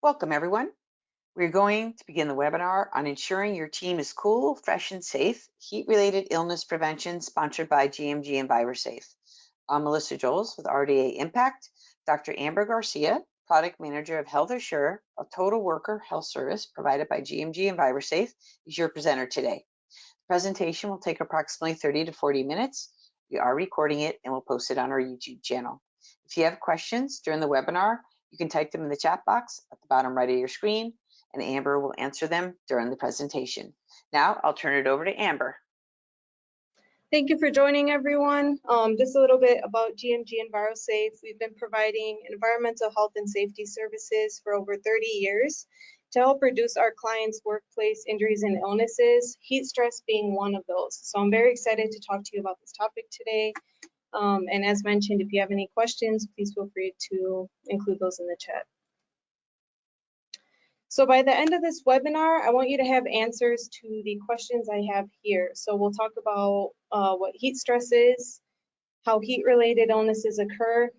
Welcome, everyone. We're going to begin the webinar on ensuring your team is cool, fresh, and safe, heat-related illness prevention, sponsored by GMG and EnviroSafe. I'm Melissa Joles with RDA Impact. Dr. Amber Garcia, Product Manager of Health Assure, a total worker health service provided by GMG and EnviroSafe, is your presenter today. The presentation will take approximately 30 to 40 minutes. We are recording it and we'll post it on our YouTube channel. If you have questions during the webinar, you can type them in the chat box at the bottom right of your screen, and Amber will answer them during the presentation. Now I'll turn it over to Amber. Thank you for joining, everyone. Just a little bit about GMG and EnviroSafe. We've been providing environmental health and safety services for over 30 years to help reduce our clients' workplace injuries and illnesses, heat stress being one of those. So I'm very excited to talk to you about this topic today. And as mentioned, if you have any questions, please feel free to include those in the chat. So by the end of this webinar, I want you to have answers to the questions I have here. So we'll talk about what heat stress is, how heat-related illnesses occur,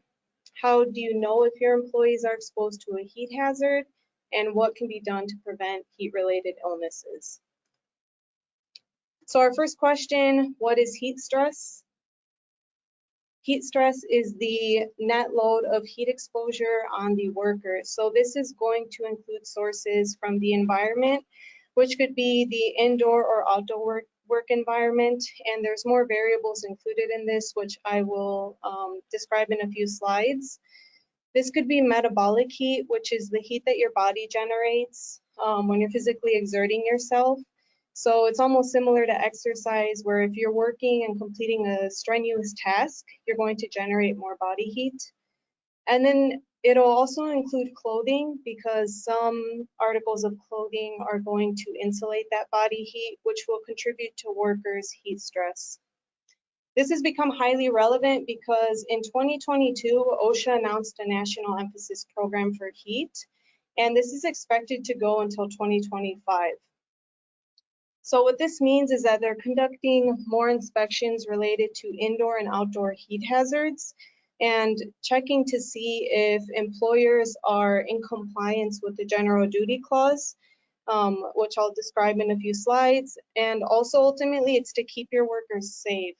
how do you know if your employees are exposed to a heat hazard, and what can be done to prevent heat-related illnesses. So our first question, what is heat stress? Heat stress is the net load of heat exposure on the worker. So this is going to include sources from the environment, which could be the indoor or outdoor work environment. And there's more variables included in this, which I will describe in a few slides. This could be metabolic heat, which is the heat that your body generates when you're physically exerting yourself. So it's almost similar to exercise, where if you're working and completing a strenuous task, you're going to generate more body heat. And then it'll also include clothing, because some articles of clothing are going to insulate that body heat, which will contribute to workers' heat stress. This has become highly relevant because in 2022, OSHA announced a national emphasis program for heat, and this is expected to go until 2025. So what this means is that they're conducting more inspections related to indoor and outdoor heat hazards and checking to see if employers are in compliance with the general duty clause, which I'll describe in a few slides. And also ultimately it's to keep your workers safe.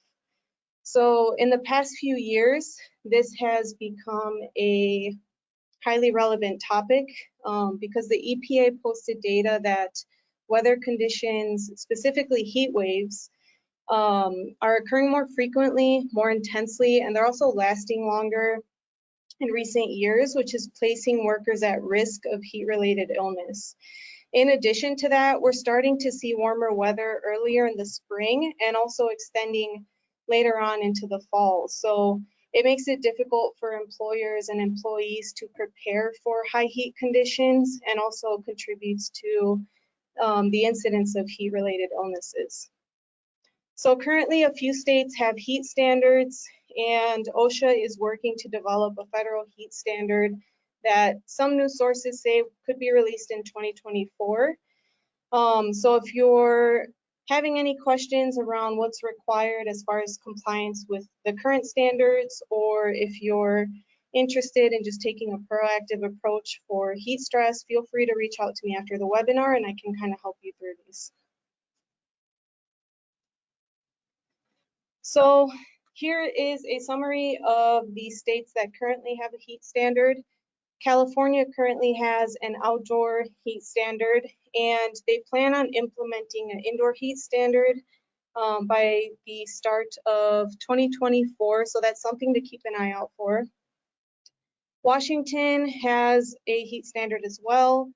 So in the past few years, this has become a highly relevant topic because the EPA posted data that weather conditions, specifically heat waves, are occurring more frequently, more intensely, and they're also lasting longer in recent years, which is placing workers at risk of heat-related illness. In addition to that, we're starting to see warmer weather earlier in the spring and also extending later on into the fall. So it makes it difficult for employers and employees to prepare for high heat conditions, and also contributes to the incidence of heat-related illnesses. So currently a few states have heat standards, and OSHA is working to develop a federal heat standard that some news sources say could be released in 2024. So if you're having any questions around what's required as far as compliance with the current standards, or if you're interested in just taking a proactive approach for heat stress, feel free to reach out to me after the webinar and I can kind of help you through these. So here is a summary of the states that currently have a heat standard. California currently has an outdoor heat standard, and they plan on implementing an indoor heat standard by the start of 2024, so that's something to keep an eye out for. Washington has a heat standard as well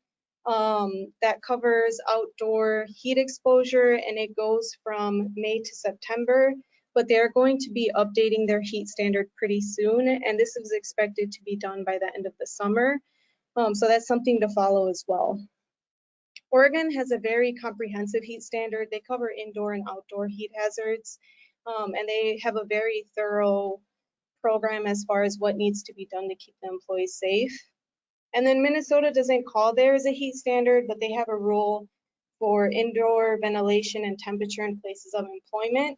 that covers outdoor heat exposure, and it goes from May to September, but they're going to be updating their heat standard pretty soon, and this is expected to be done by the end of the summer. So that's something to follow as well. Oregon has a very comprehensive heat standard. They cover indoor and outdoor heat hazards, and they have a very thorough program as far as what needs to be done to keep the employees safe. And then Minnesota doesn't call theirs a heat standard, but they have a rule for indoor ventilation and temperature in places of employment.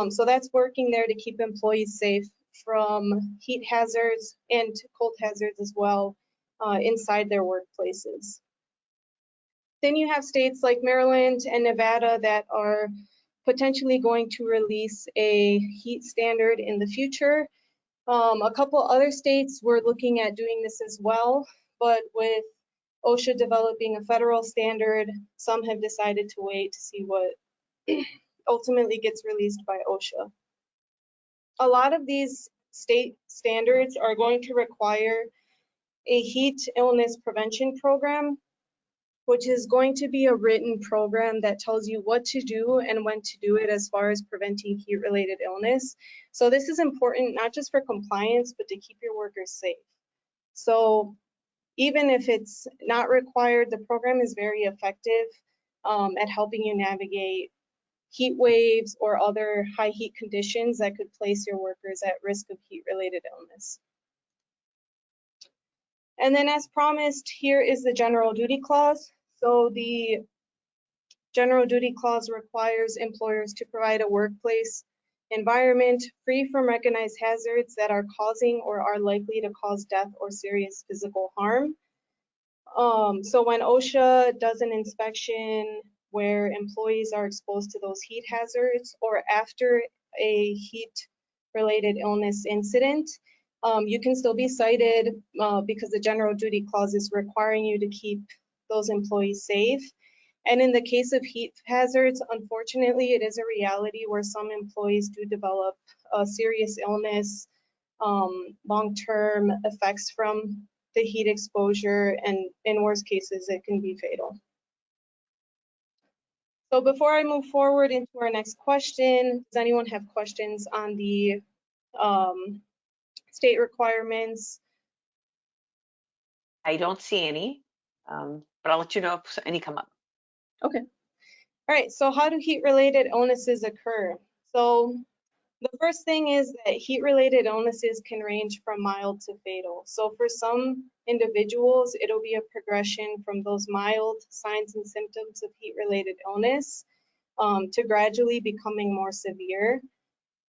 So that's working there to keep employees safe from heat hazards and cold hazards as well inside their workplaces. Then you have states like Maryland and Nevada that are potentially going to release a heat standard in the future. A couple other states were looking at doing this as well, but with OSHA developing a federal standard, some have decided to wait to see what ultimately gets released by OSHA. A lot of these state standards are going to require a heat illness prevention program, which is going to be a written program that tells you what to do and when to do it as far as preventing heat-related illness. So this is important not just for compliance, but to keep your workers safe. So even if it's not required, the program is very effective at helping you navigate heat waves or other high heat conditions that could place your workers at risk of heat-related illness. And then as promised, here is the general duty clause. So the general duty clause requires employers to provide a workplace environment free from recognized hazards that are causing or are likely to cause death or serious physical harm. So when OSHA does an inspection where employees are exposed to those heat hazards or after a heat-related illness incident, you can still be cited because the general duty clause is requiring you to keep those employees safe. And in the case of heat hazards, unfortunately, it is a reality where some employees do develop a serious illness, long-term effects from the heat exposure, and in worst cases, it can be fatal. So before I move forward into our next question, does anyone have questions on the state requirements? I don't see any, but I'll let you know if any come up. Okay. All right, so how do heat-related illnesses occur? So the first thing is that heat-related illnesses can range from mild to fatal. So for some individuals, it'll be a progression from those mild signs and symptoms of heat-related illness to gradually becoming more severe.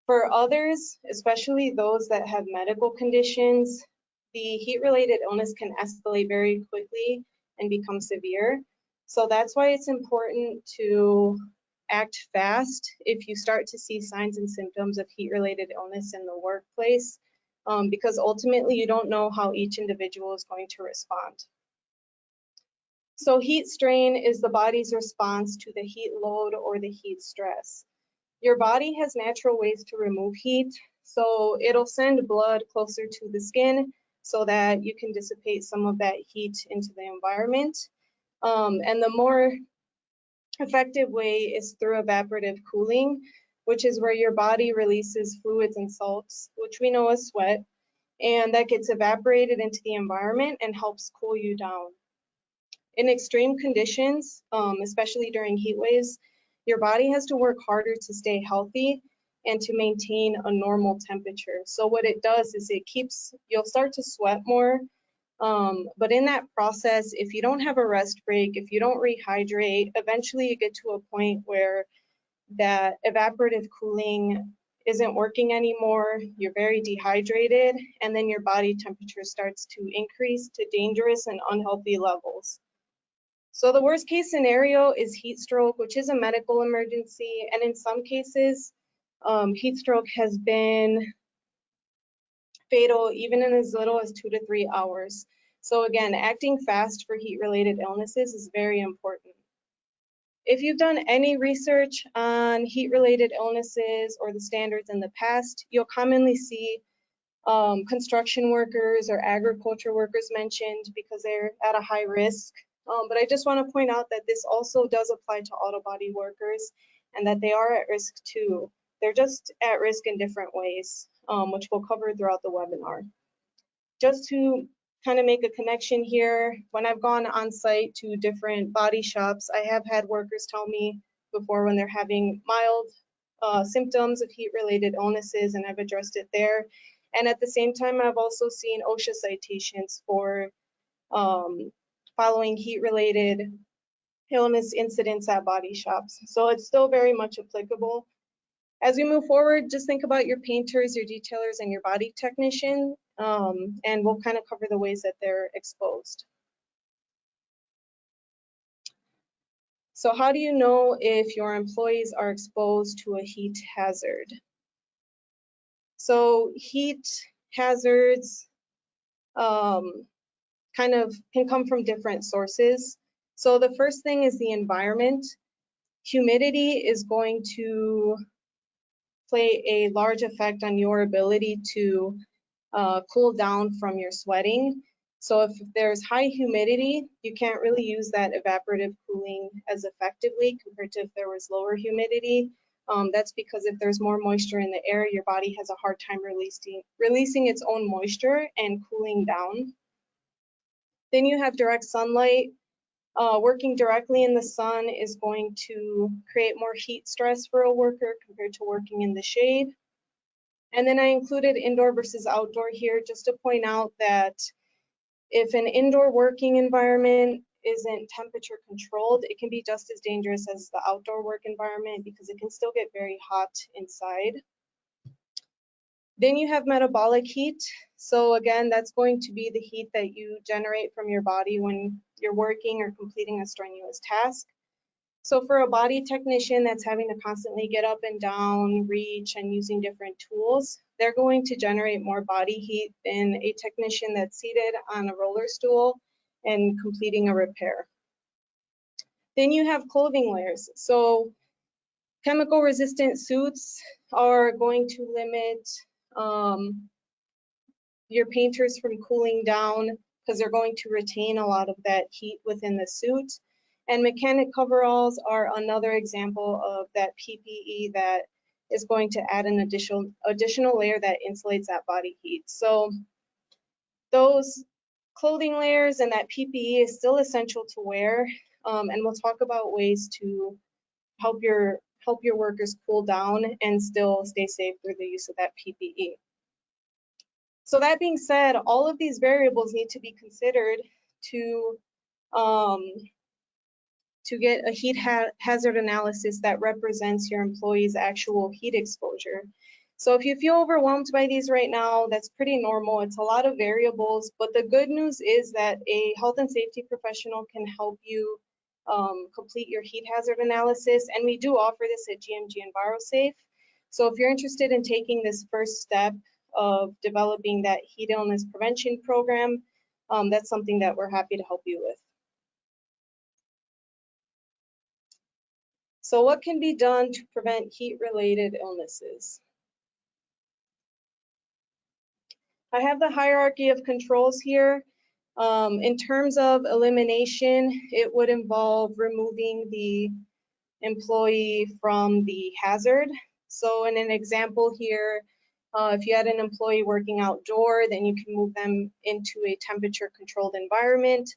For others, especially those that have medical conditions, the heat-related illness can escalate very quickly and become severe. So that's why it's important to act fast if you start to see signs and symptoms of heat-related illness in the workplace, because ultimately you don't know how each individual is going to respond. So heat strain is the body's response to the heat load or the heat stress. Your body has natural ways to remove heat, so it'll send blood closer to the skin so that you can dissipate some of that heat into the environment. And the more effective way is through evaporative cooling, which is where your body releases fluids and salts, which we know as sweat, and that gets evaporated into the environment and helps cool you down. In extreme conditions, especially during heat waves, your body has to work harder to stay healthy and to maintain a normal temperature. So what it does is you'll start to sweat more, but in that process, if you don't have a rest break, if you don't rehydrate, eventually you get to a point where that evaporative cooling isn't working anymore, you're very dehydrated, and then your body temperature starts to increase to dangerous and unhealthy levels. So the worst case scenario is heat stroke, which is a medical emergency. And in some cases, heat stroke has been fatal even in as little as 2 to 3 hours. So again, acting fast for heat-related illnesses is very important. If you've done any research on heat-related illnesses or the standards in the past, you'll commonly see construction workers or agriculture workers mentioned because they're at a high risk. But I just want to point out that this also does apply to auto body workers and that they are at risk too. They're just at risk in different ways, which we'll cover throughout the webinar. Just to kind of make a connection here, when I've gone on site to different body shops, I have had workers tell me before when they're having mild symptoms of heat-related illnesses, and I've addressed it there. And at the same time, I've also seen OSHA citations for following heat-related illness incidents at body shops. So it's still very much applicable. As we move forward, just think about your painters, your detailers, and your body technician. and we'll kind of cover the ways that they're exposed. So how do you know if your employees are exposed to a heat hazard? So heat hazards kind of can come from different sources. So the first thing is the environment. Humidity is going to play a large effect on your ability to cool down from your sweating. So if there's high humidity, you can't really use that evaporative cooling as effectively compared to if there was lower humidity. That's because if there's more moisture in the air, your body has a hard time releasing its own moisture and cooling down. Then you have direct sunlight. Working directly in the sun is going to create more heat stress for a worker compared to working in the shade. And then I included indoor versus outdoor here just to point out that if an indoor working environment isn't temperature controlled, it can be just as dangerous as the outdoor work environment because it can still get very hot inside. Then you have metabolic heat. So again, that's going to be the heat that you generate from your body when you're working or completing a strenuous task. So for a body technician that's having to constantly get up and down, reach, and using different tools, they're going to generate more body heat than a technician that's seated on a roller stool and completing a repair. Then you have clothing layers. So chemical resistant suits are going to limit your painters from cooling down because they're going to retain a lot of that heat within the suit. And mechanic coveralls are another example of that PPE that is going to add an additional layer that insulates that body heat. So those clothing layers and that PPE is still essential to wear. And we'll talk about ways to help your workers cool down and still stay safe through the use of that PPE. So that being said, all of these variables need to be considered to get a heat hazard analysis that represents your employee's actual heat exposure. So if you feel overwhelmed by these right now, that's pretty normal. It's a lot of variables, but the good news is that a health and safety professional can help you complete your heat hazard analysis, and we do offer this at GMG and EnviroSafe. So if you're interested in taking this first step of developing that heat illness prevention program, that's something that we're happy to help you with. So what can be done to prevent heat-related illnesses? I have the hierarchy of controls here. In terms of elimination, it would involve removing the employee from the hazard. So in an example here, if you had an employee working outdoor, then you can move them into a temperature controlled environment,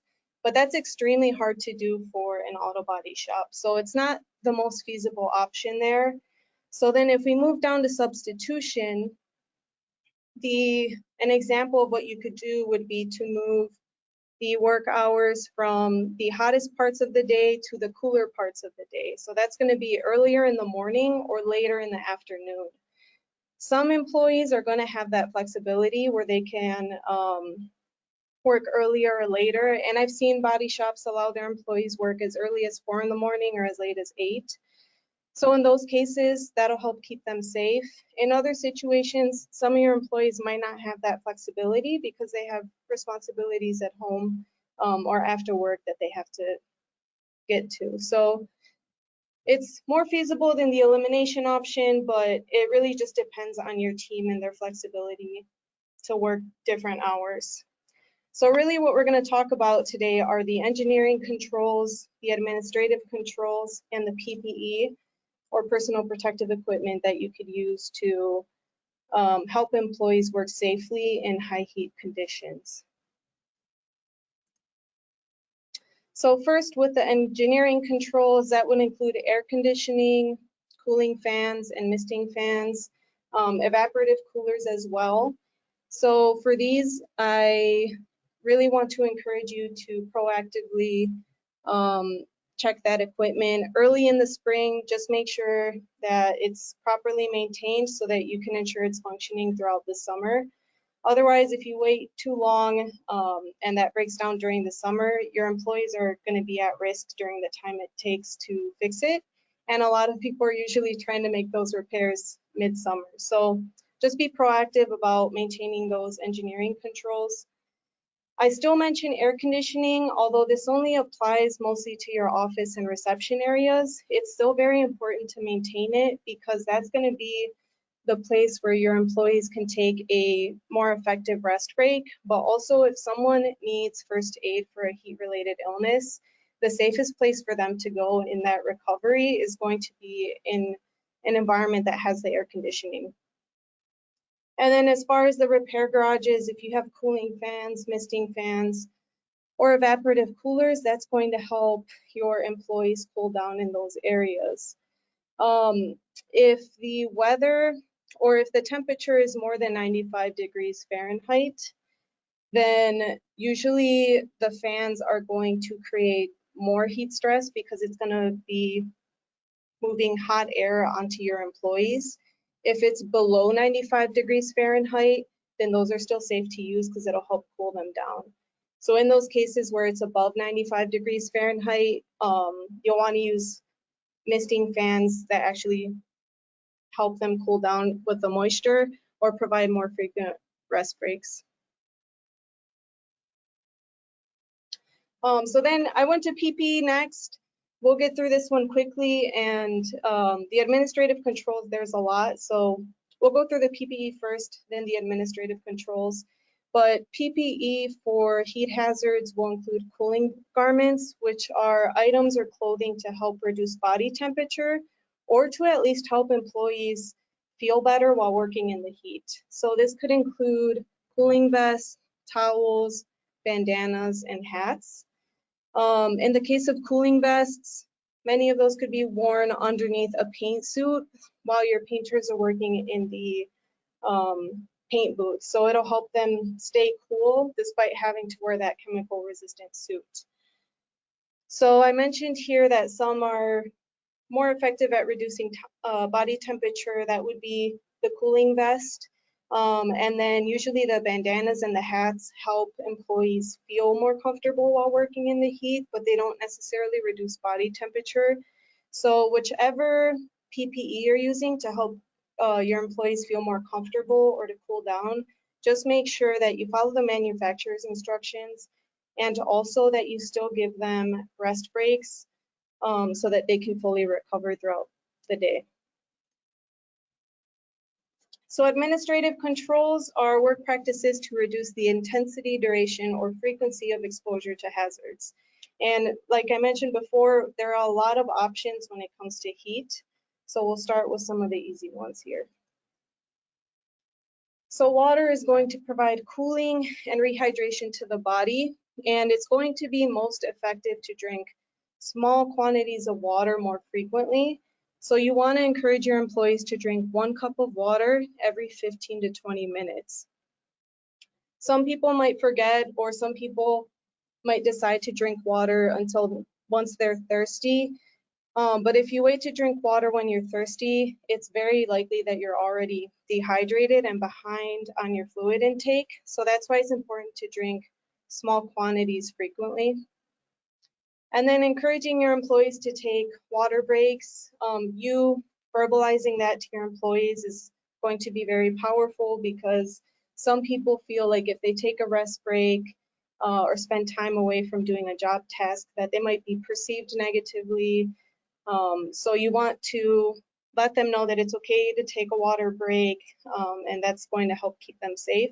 but that's extremely hard to do for an auto body shop. So it's not the most feasible option there. So then if we move down to substitution, an example of what you could do would be to move the work hours from the hottest parts of the day to the cooler parts of the day. So that's going to be earlier in the morning or later in the afternoon. Some employees are going to have that flexibility where they can work earlier or later. And I've seen body shops allow their employees work as early as 4 in the morning or as late as 8. So in those cases, that'll help keep them safe. In other situations, some of your employees might not have that flexibility because they have responsibilities at home or after work that they have to get to. So it's more feasible than the elimination option, but it really just depends on your team and their flexibility to work different hours. So really what we're going to talk about today are the engineering controls, the administrative controls, and the PPE, or personal protective equipment, that you could use to help employees work safely in high heat conditions. So first, with the engineering controls, that would include air conditioning, cooling fans and misting fans, evaporative coolers as well. So for these, I really want to encourage you to proactively check that equipment early in the spring. Just make sure that it's properly maintained so that you can ensure it's functioning throughout the summer. Otherwise, if you wait too long and that breaks down during the summer, your employees are going to be at risk during the time it takes to fix it. And a lot of people are usually trying to make those repairs midsummer. So just be proactive about maintaining those engineering controls. I still mention air conditioning, although this only applies mostly to your office and reception areas. It's still very important to maintain it because that's going to be the place where your employees can take a more effective rest break. But also, if someone needs first aid for a heat-related illness, the safest place for them to go in that recovery is going to be in an environment that has the air conditioning. And then as far as the repair garages, if you have cooling fans, misting fans, or evaporative coolers, that's going to help your employees cool down in those areas. If the weather or if the temperature is more than 95 degrees Fahrenheit, then usually the fans are going to create more heat stress because it's going to be moving hot air onto your employees. If it's below 95 degrees Fahrenheit, then those are still safe to use because it'll help cool them down. So in those cases where it's above 95 degrees Fahrenheit, you'll want to use misting fans that actually help them cool down with the moisture or provide more frequent rest breaks. So then I went to PPE next. We'll get through this one quickly, and the administrative controls, there's a lot. So we'll go through the PPE first, then the administrative controls. But PPE for heat hazards will include cooling garments, which are items or clothing to help reduce body temperature or to at least help employees feel better while working in the heat. So this could include cooling vests, towels, bandanas, and hats. In the case of cooling vests, many of those could be worn underneath a paint suit while your painters are working in the paint booth. So it'll help them stay cool despite having to wear that chemical resistant suit. So I mentioned here that some are more effective at reducing body temperature. That would be the cooling vest. And then usually the bandanas and the hats help employees feel more comfortable while working in the heat, but they don't necessarily reduce body temperature. So whichever PPE you're using to help your employees feel more comfortable or to cool down, just make sure that you follow the manufacturer's instructions and also that you still give them rest breaks so that they can fully recover throughout the day. So administrative controls are work practices to reduce the intensity, duration, or frequency of exposure to hazards. And like I mentioned before, there are a lot of options when it comes to heat. So we'll start with some of the easy ones here. So water is going to provide cooling and rehydration to the body, and it's going to be most effective to drink small quantities of water more frequently. So you want to encourage your employees to drink 1 cup of water every 15 to 20 minutes. Some people might forget, or some people might decide to drink water until once they're thirsty. But if you wait to drink water when you're thirsty, it's very likely that you're already dehydrated and behind on your fluid intake. So that's why it's important to drink small quantities frequently. And then encouraging your employees to take water breaks. You verbalizing that to your employees is going to be very powerful because some people feel like if they take a rest break or spend time away from doing a job task, that they might be perceived negatively. So you want to let them know that it's okay to take a water break, and that's going to help keep them safe.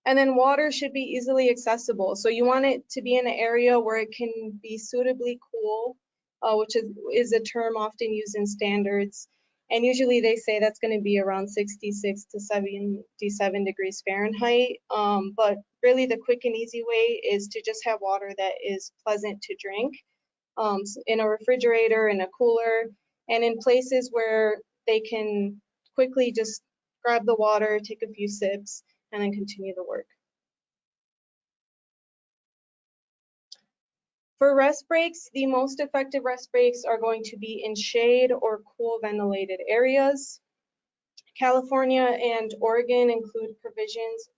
And then water should be easily accessible. So you want it to be in an area where it can be suitably cool, which is a term often used in standards. And usually they say that's going to be around 66 to 77 degrees Fahrenheit. But really the quick and easy way is to just have water that is pleasant to drink in a refrigerator, in a cooler, and in places where they can quickly just grab the water, take a few sips, and then continue the work. For rest breaks, the most effective rest breaks are going to be in shade or cool ventilated areas. California and Oregon include provisions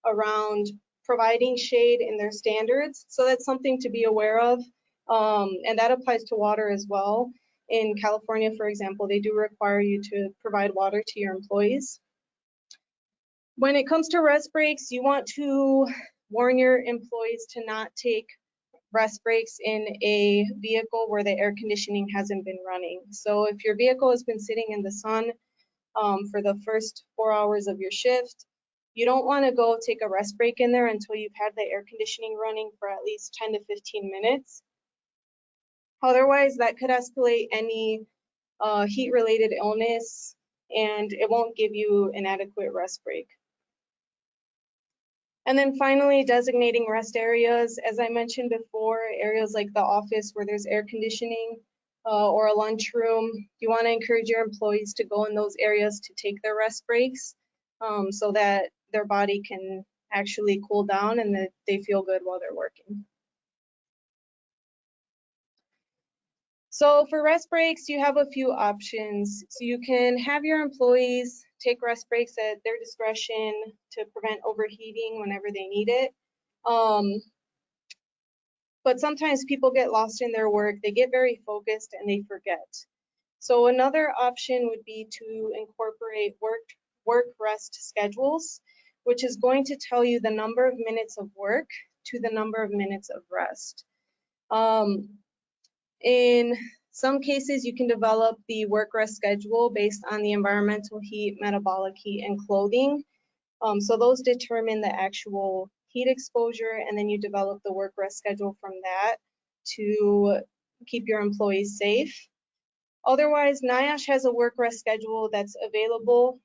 around providing shade in their standards. So that's something to be aware of. And that applies to water as well. In California, for example, they do require you to provide water to your employees. When it comes to rest breaks, you want to warn your employees to not take rest breaks in a vehicle where the air conditioning hasn't been running. So if your vehicle has been sitting in the sun for the first 4 hours of your shift, you don't want to go take a rest break in there until you've had the air conditioning running for at least 10 to 15 minutes. Otherwise, that could escalate any heat-related illness, and it won't give you an adequate rest break. And then finally, designating rest areas. As I mentioned before, areas like the office where there's air conditioning or a lunchroom, you want to encourage your employees to go in those areas to take their rest breaks so that their body can actually cool down and that they feel good while they're working. So for rest breaks, you have a few options. So you can have your employees take rest breaks at their discretion to prevent overheating whenever they need it. But sometimes people get lost in their work, they get very focused and they forget. So another option would be to incorporate work rest schedules, which is going to tell you the number of minutes of work to the number of minutes of rest. In some cases, you can develop the work rest schedule based on the environmental heat, metabolic heat, and clothing. So those determine the actual heat exposure, and then you develop the work rest schedule from that to keep your employees safe. Otherwise, NIOSH has a work rest schedule that's available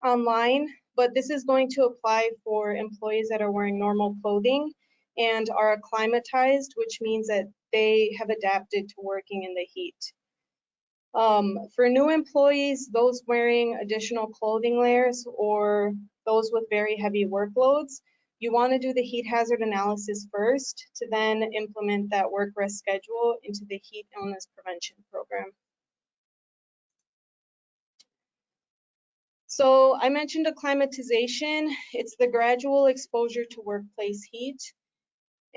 online, but this is going to apply for employees that are wearing normal clothing and are acclimatized, which means that they have adapted to working in the heat. For new employees, those wearing additional clothing layers or those with very heavy workloads, you want to do the heat hazard analysis first to then implement that work rest schedule into the heat illness prevention program. So I mentioned acclimatization. It's the gradual exposure to workplace heat.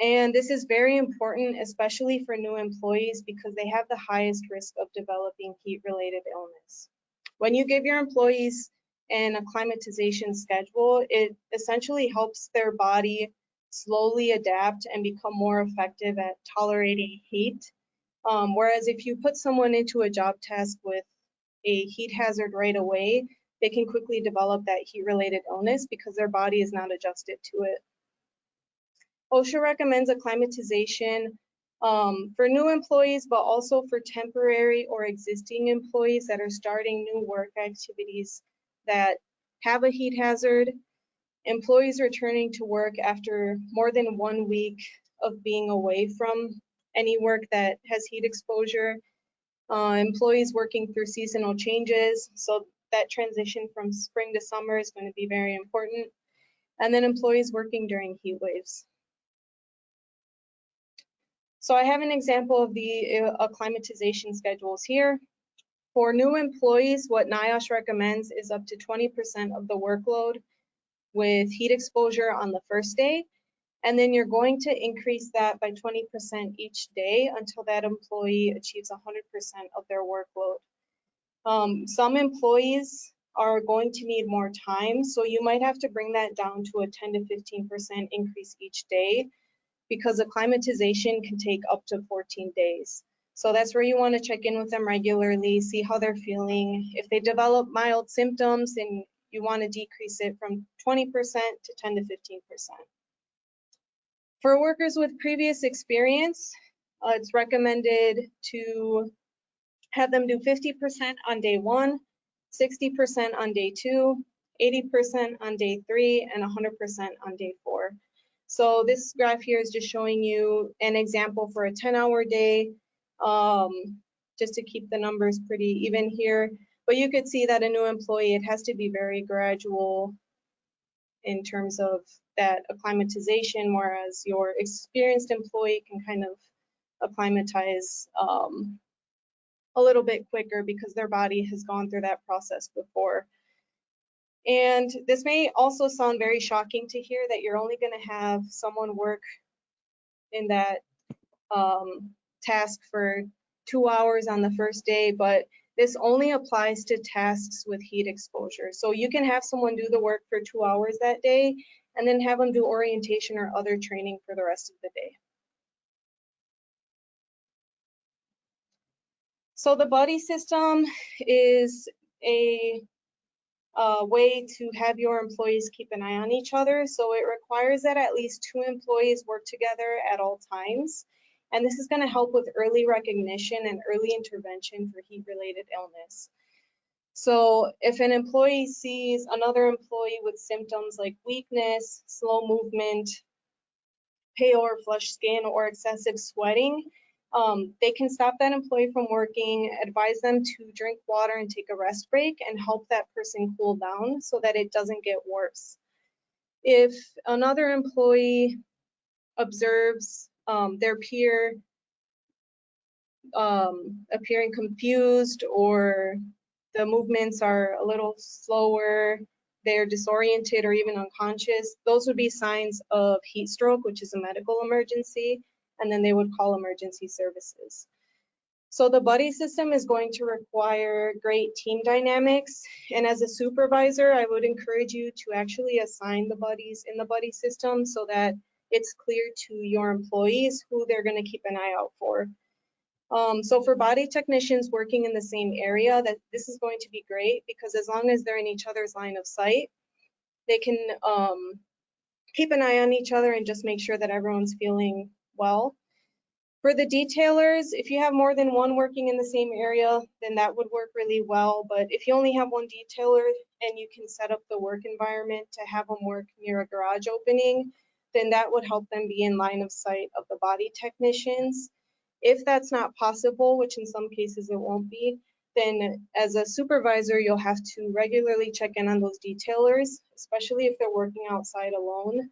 And this is very important, especially for new employees, because they have the highest risk of developing heat-related illness. When you give your employees an acclimatization schedule, it essentially helps their body slowly adapt and become more effective at tolerating heat. Whereas if you put someone into a job task with a heat hazard right away, they can quickly develop that heat-related illness because their body is not adjusted to it. OSHA recommends acclimatization for new employees, but also for temporary or existing employees that are starting new work activities that have a heat hazard, employees returning to work after more than 1 week of being away from any work that has heat exposure, employees working through seasonal changes, so that transition from spring to summer is going to be very important, and then employees working during heat waves. So I have an example of the acclimatization schedules here. For new employees, what NIOSH recommends is up to 20% of the workload with heat exposure on the first day, and then you're going to increase that by 20% each day until that employee achieves 100% of their workload. Some employees are going to need more time, so you might have to bring that down to a 10 to 15% increase each day, because acclimatization can take up to 14 days. So that's where you want to check in with them regularly, see how they're feeling. If they develop mild symptoms, then you want to decrease it from 20% to 10 to 15%. For workers with previous experience, it's recommended to have them do 50% on day 1, 60% on day 2, 80% on day 3, and 100% on day 4. So this graph here is just showing you an example for a 10-hour day, just to keep the numbers pretty even here. But you could see that a new employee, it has to be very gradual in terms of that acclimatization, whereas your experienced employee can kind of acclimatize a little bit quicker because their body has gone through that process before. And this may also sound very shocking to hear that you're only going to have someone work in that task for 2 hours on the first day, but this only applies to tasks with heat exposure. So you can have someone do the work for 2 hours that day and then have them do orientation or other training for the rest of the day. So the buddy system is a way to have your employees keep an eye on each other. So it requires that at least 2 employees work together at all times. And this is going to help with early recognition and early intervention for heat-related illness. So if an employee sees another employee with symptoms like weakness, slow movement, pale or flushed skin, or excessive sweating, they can stop that employee from working, advise them to drink water and take a rest break, and help that person cool down so that it doesn't get worse. If another employee observes their peer appearing confused, or the movements are a little slower, they're disoriented or even unconscious, those would be signs of heat stroke, which is a medical emergency, and then they would call emergency services. So the buddy system is going to require great team dynamics, and as a supervisor, I would encourage you to actually assign the buddies in the buddy system so that it's clear to your employees who they're going to keep an eye out for. So for body technicians working in the same area, that this is going to be great, because as long as they're in each other's line of sight, they can keep an eye on each other and just make sure that everyone's feeling well. For the detailers, if you have more than one working in the same area, then that would work really well. But if you only have one detailer and you can set up the work environment to have them work near a garage opening, then that would help them be in line of sight of the body technicians. If that's not possible, which in some cases it won't be, then as a supervisor, you'll have to regularly check in on those detailers, especially if they're working outside alone,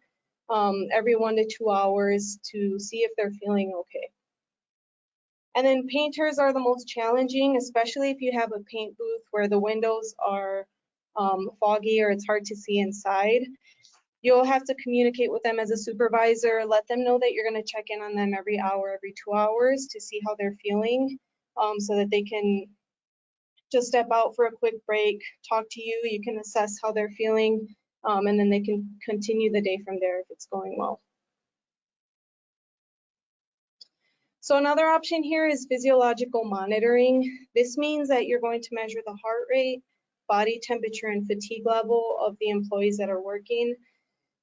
every 1 to 2 hours to see if they're feeling okay. And then painters are the most challenging, especially if you have a paint booth where the windows are foggy or it's hard to see inside. You'll have to communicate with them as a supervisor, let them know that you're going to check in on them every hour, every 2 hours to see how they're feeling, so that they can just step out for a quick break, talk to you, you can assess how they're feeling, and then they can continue the day from there if it's going well. So another option here is physiological monitoring. This means that you're going to measure the heart rate, body temperature, and fatigue level of the employees that are working.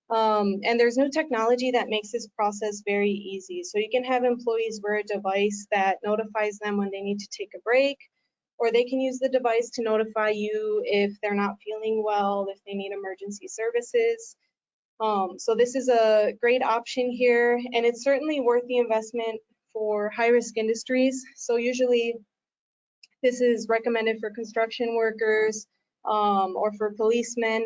And there's new technology that makes this process very easy. So you can have employees wear a device that notifies them when they need to take a break, or they can use the device to notify you if they're not feeling well, if they need emergency services. So this is a great option here, and it's certainly worth the investment for high-risk industries. So usually this is recommended for construction workers or for policemen.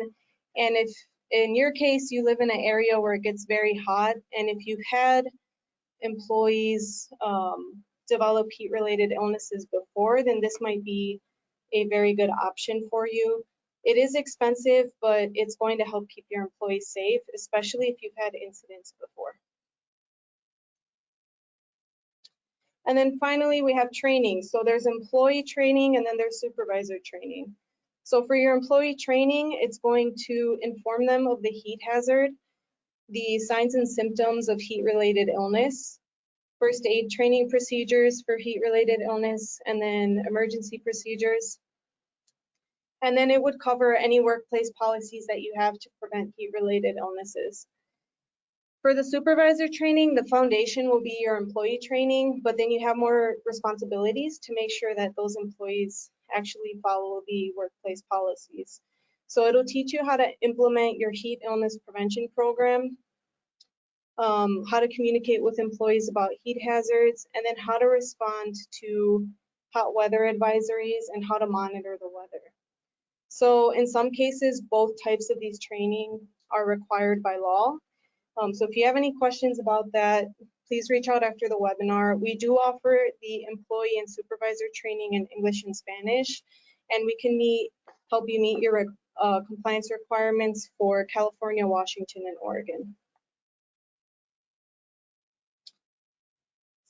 And if in your case you live in an area where it gets very hot, and if you've had employees develop heat-related illnesses before, then this might be a very good option for you. It is expensive, but it's going to help keep your employees safe, especially if you've had incidents before. And then finally, we have training. So there's employee training and then there's supervisor training. So for your employee training, it's going to inform them of the heat hazard, the signs and symptoms of heat-related illness, first aid training procedures for heat-related illness, and then emergency procedures. And then it would cover any workplace policies that you have to prevent heat-related illnesses. For the supervisor training, the foundation will be your employee training, but then you have more responsibilities to make sure that those employees actually follow the workplace policies. So it'll teach you how to implement your heat illness prevention program, how to communicate with employees about heat hazards, and then how to respond to hot weather advisories and how to monitor the weather. So in some cases, both types of these training are required by law. So if you have any questions about that, please reach out after the webinar. We do offer the employee and supervisor training in English and Spanish, and we can help you meet your compliance requirements for California, Washington, and Oregon.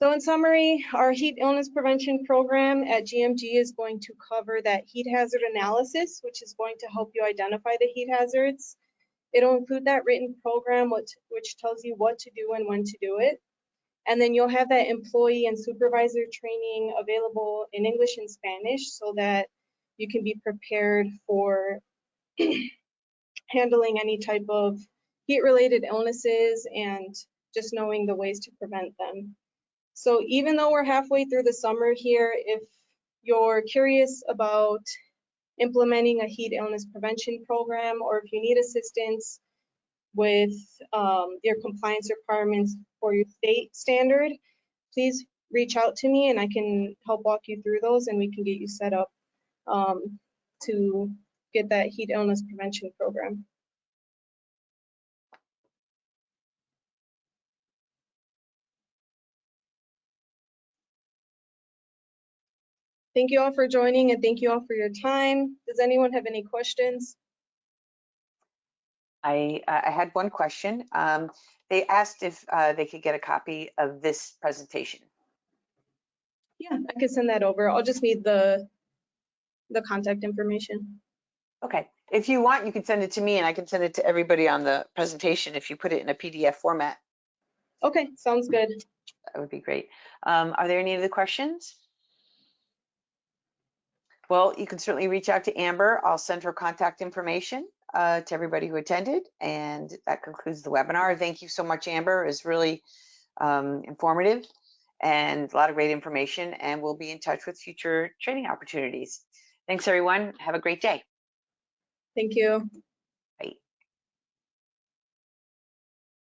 So in summary, our heat illness prevention program at GMG is going to cover that heat hazard analysis, which is going to help you identify the heat hazards. It'll include that written program, which tells you what to do and when to do it. And then you'll have that employee and supervisor training available in English and Spanish so that you can be prepared for handling any type of heat-related illnesses and just knowing the ways to prevent them. So even though we're halfway through the summer here, if you're curious about implementing a heat illness prevention program, or if you need assistance with your compliance requirements for your state standard, please reach out to me and I can help walk you through those and we can get you set up to get that heat illness prevention program. Thank you all for joining and thank you all for your time. Does anyone have any questions? I had one question. They asked if they could get a copy of this presentation. Yeah, I could send that over. I'll just need the contact information. Okay, if you want, you can send it to me and I can send it to everybody on the presentation if you put it in a PDF format. Okay, sounds good. That would be great. Are there any other questions? Well, you can certainly reach out to Amber. I'll send her contact information to everybody who attended, and that concludes the webinar. Thank you so much, Amber. It was really informative and a lot of great information, and we'll be in touch with future training opportunities. Thanks, everyone. Have a great day. Thank you.